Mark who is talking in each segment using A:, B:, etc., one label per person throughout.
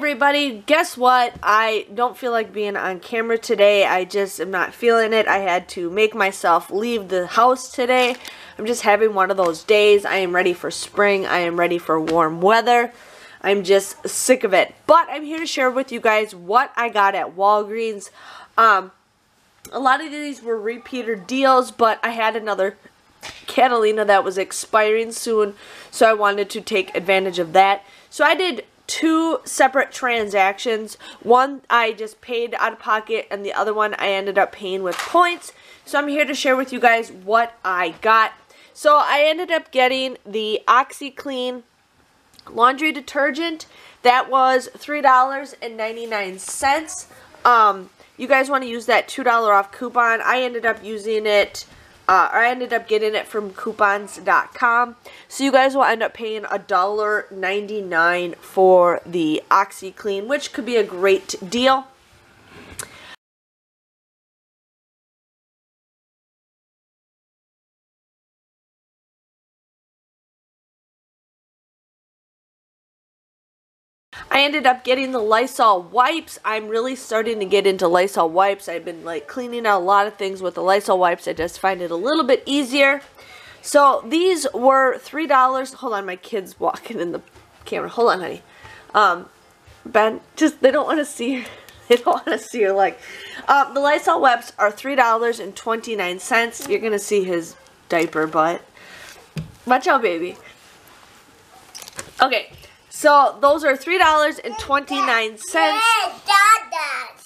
A: everybody, guess what? I don't feel like being on camera today. I just am not feeling it. I had to make myself leave the house today. I'm just having one of those days. I am ready for spring. I am ready for warm weather. I'm just sick of it. But I'm here to share with you guys what I got at Walgreens. A lot of these were repeater deals, but I had another Catalina that was expiring soon, so I wanted to take advantage of that. So I did two separate transactions. One I just paid out of pocket, and the other one I ended up paying with points. So I'm here to share with you guys what I got. So I ended up getting the OxyClean laundry detergent. That was $3.99. You guys want to use that $2 off coupon. I ended up using it, I ended up getting it from coupons.com. So you guys will end up paying $1.99 for the OxyClean, which could be a great deal. I ended up getting the Lysol wipes. I'm really starting to get into Lysol wipes. I've been like cleaning out a lot of things with the Lysol wipes. I just find it a little bit easier. So these were $3. Hold on, my kid's walking in the camera. Hold on, honey. Ben, just, they don't want to see, they don't want to see your leg. The Lysol wipes are $3.29. You're going to see his diaper butt. Watch out, baby. Okay. So those are $3.29.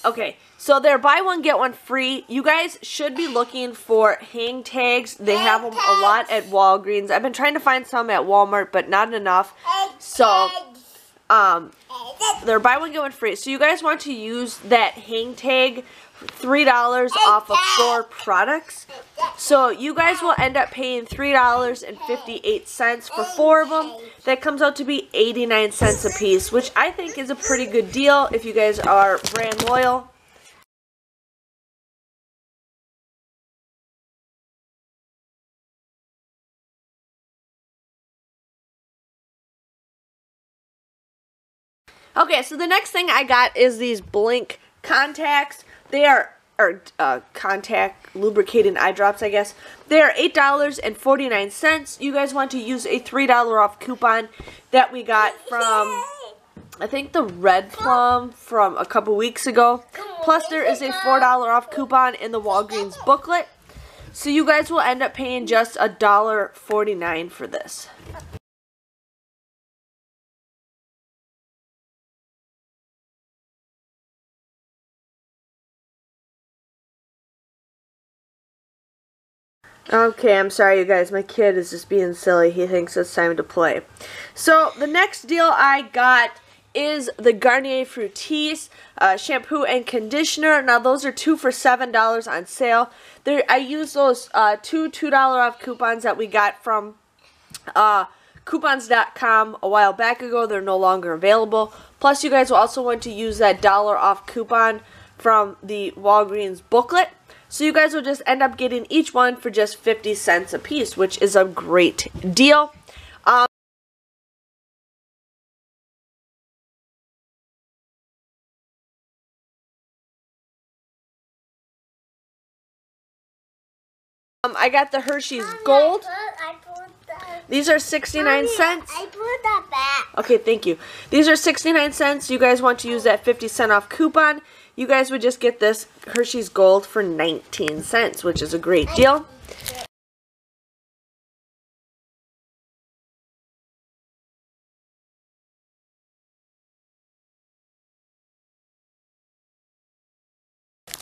A: Okay, so they're buy one get one free. You guys should be looking for hang tags. They have them a lot at Walgreens. I've been trying to find some at Walmart, but not enough. So they're buy one get one free. So you guys want to use that hang tag, $3 off of 4 products. So you guys will end up paying $3.58 for 4 of them. That comes out to be 89 cents a piece, which I think is a pretty good deal if you guys are brand loyal. Okay, so the next thing I got is these Blink contacts. They are contact lubricating eye drops, I guess. They are $8.49. You guys want to use a $3 off coupon that we got from, I think, the Red Plum from a couple weeks ago. Plus, there is a $4 off coupon in the Walgreens booklet. So you guys will end up paying just $1.49 for this. Okay, I'm sorry you guys, my kid is just being silly. He thinks it's time to play. So the next deal I got is the Garnier Fructis shampoo and conditioner. Now those are 2 for $7 on sale. I used those two $2 off coupons that we got from coupons.com a while back ago. They're no longer available. Plus you guys will also want to use that $1 off coupon from the Walgreens booklet. So you guys will just end up getting each one for just 50 cents a piece, which is a great deal. I got the Hershey's Gold. These are 69 cents.
B: I put that back.
A: Okay, thank you. These are 69 cents. You guys want to use that 50-cent off coupon. You guys would just get this Hershey's Gold for 19 cents, which is a great deal.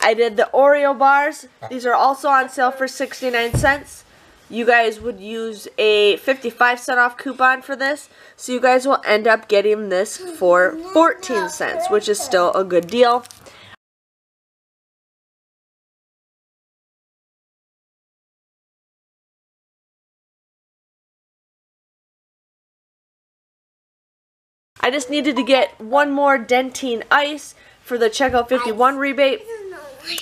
A: I did the Oreo bars. These are also on sale for 69 cents. You guys would use a 55-cent off coupon for this. So you guys will end up getting this for 14 cents, which is still a good deal. I just needed to get one more Dentyne ice for the Checkout 51 rebate.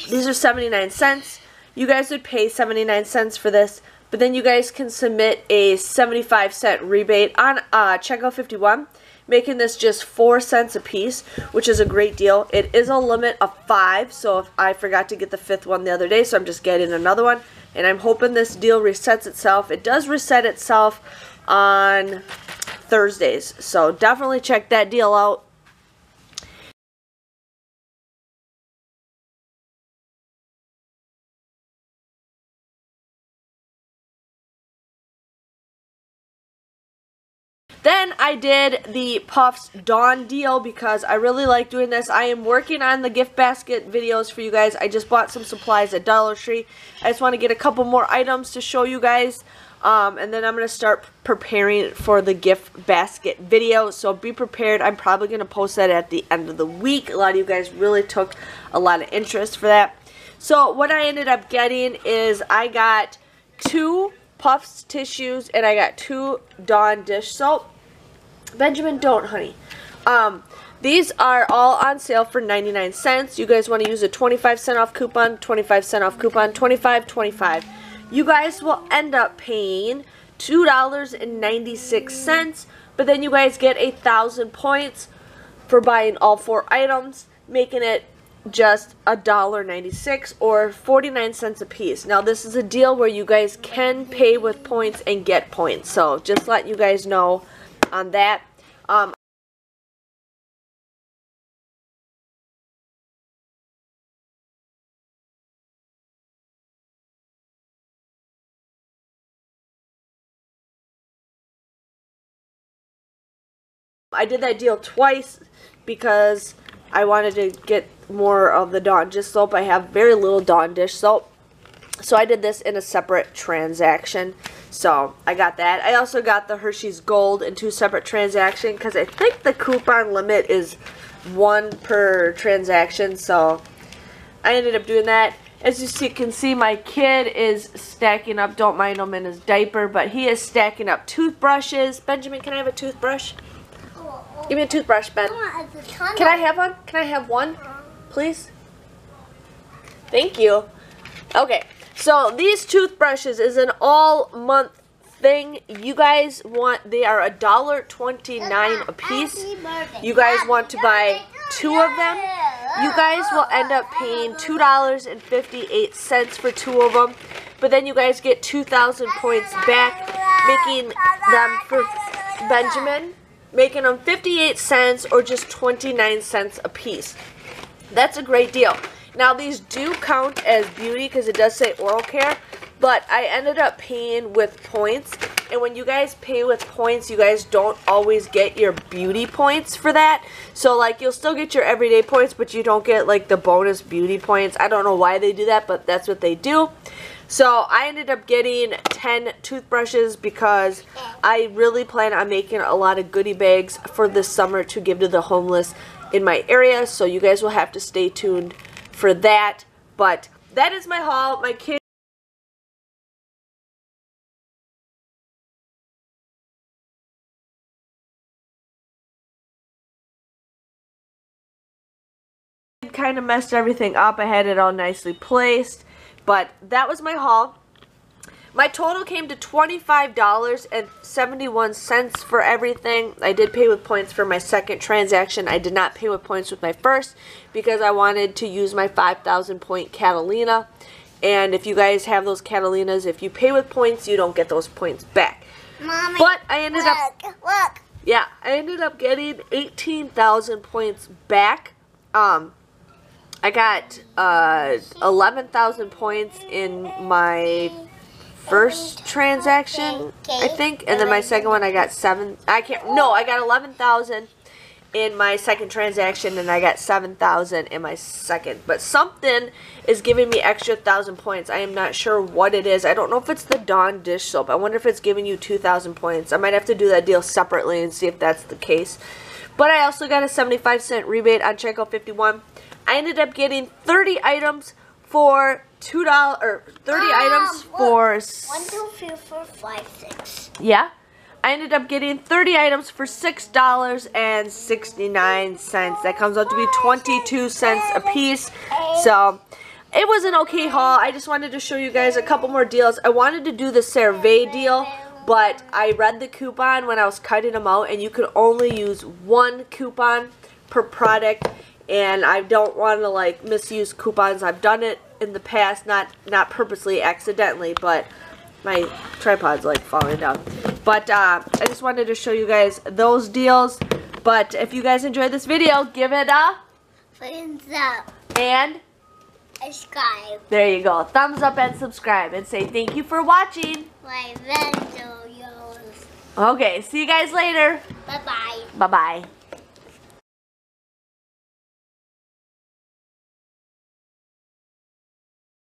A: These are 79 cents. You guys would pay 79 cents for this, but then you guys can submit a 75-cent rebate on Checkout 51. making this just 4 cents a piece, which is a great deal. It is a limit of 5, so if I forgot to get the 5th one the other day, so I'm just getting another one. And I'm hoping this deal resets itself. It does reset itself on Thursdays, so definitely check that deal out. Then I did the Puffs Dawn deal because I really like doing this. I am working on the gift basket videos for you guys. I just bought some supplies at Dollar Tree. I just want to get a couple more items to show you guys. And then I'm going to start preparing for the gift basket video. So be prepared. I'm probably going to post that at the end of the week. A lot of you guys really took a lot of interest for that. So what I ended up getting is I got 2 Puffs tissues and I got 2 Dawn dish soap. Benjamin, don't, honey. These are all on sale for 99 cents. You guys want to use a 25% off coupon, 25% off coupon, 25. You guys will end up paying $2.96, but then you guys get 1,000 points for buying all 4 items, making it just $1.96 or 49 cents a piece. Now this is a deal where you guys can pay with points and get points, so just let you guys know on that. I did that deal twice because I wanted to get more of the Dawn dish soap. I have very little Dawn dish soap, so I did this in a separate transaction. So I got that. I also got the Hershey's Gold in 2 separate transactions because I think the coupon limit is 1 per transaction. So I ended up doing that. As you can see, my kid is stacking up. Don't mind him in his diaper, but he is stacking up toothbrushes. Benjamin, can I have a toothbrush? Give me a toothbrush, Ben. Can I have one? Can I have one, please? Thank you. Okay. So these toothbrushes is an all-month thing. You guys want, they are $1.29 a piece. You guys want to buy 2 of them. You guys will end up paying $2.58 for 2 of them. But then you guys get 2,000 points back, making them for Benjamin, making them 58 cents or just 29 cents a piece. That's a great deal. Now these do count as beauty because it does say oral care, but I ended up paying with points, and when you guys pay with points, you guys don't always get your beauty points for that. So like you'll still get your everyday points, but you don't get like the bonus beauty points. I don't know why they do that, but that's what they do. So I ended up getting 10 toothbrushes because I really plan on making a lot of goodie bags for this summer to give to the homeless in my area. So you guys will have to stay tuned for that. But that is my haul. My kid kind of messed everything up. I had it all nicely placed. But that was my haul. My total came to $25.71 for everything. I did pay with points for my second transaction. I did not pay with points with my first because I wanted to use my 5,000 point Catalina. And if you guys have those Catalinas, if you pay with points, you don't get those points back.
B: Mommy,
A: but I ended up...
B: Look.
A: Yeah, I ended up getting 18,000 points back. I got 11,000 points in my first transaction, I think, and then my second one I got 7. I got 11,000 in my second transaction, and I got 7,000 in my second. But something is giving me extra 1,000 points. I am not sure what it is. I don't know if it's the Dawn dish soap. I wonder if it's giving you 2,000 points. I might have to do that deal separately and see if that's the case. But I also got a 75-cent rebate on checkout 51. I ended up getting 30 items for $2, or 30 items for
B: 1, 2, 3, 4, 5, 6.
A: Yeah. I ended up getting 30 items for $6.69. That comes out to be 22 cents a piece. So it was an okay haul. I just wanted to show you guys a couple more deals. I wanted to do the CeraVe deal, but I read the coupon when I was cutting them out, and you could only use one coupon per product, and I don't want to like misuse coupons. I've done it in the past, not purposely, accidentally, but my tripod's like falling down. But I just wanted to show you guys those deals. But if you guys enjoyed this video, give it a
B: thumbs up
A: and
B: subscribe.
A: There you go. Thumbs up and subscribe, and say thank you for watching.
B: My videos.
A: Okay, see you guys later.
B: Bye-bye.
A: Bye-bye.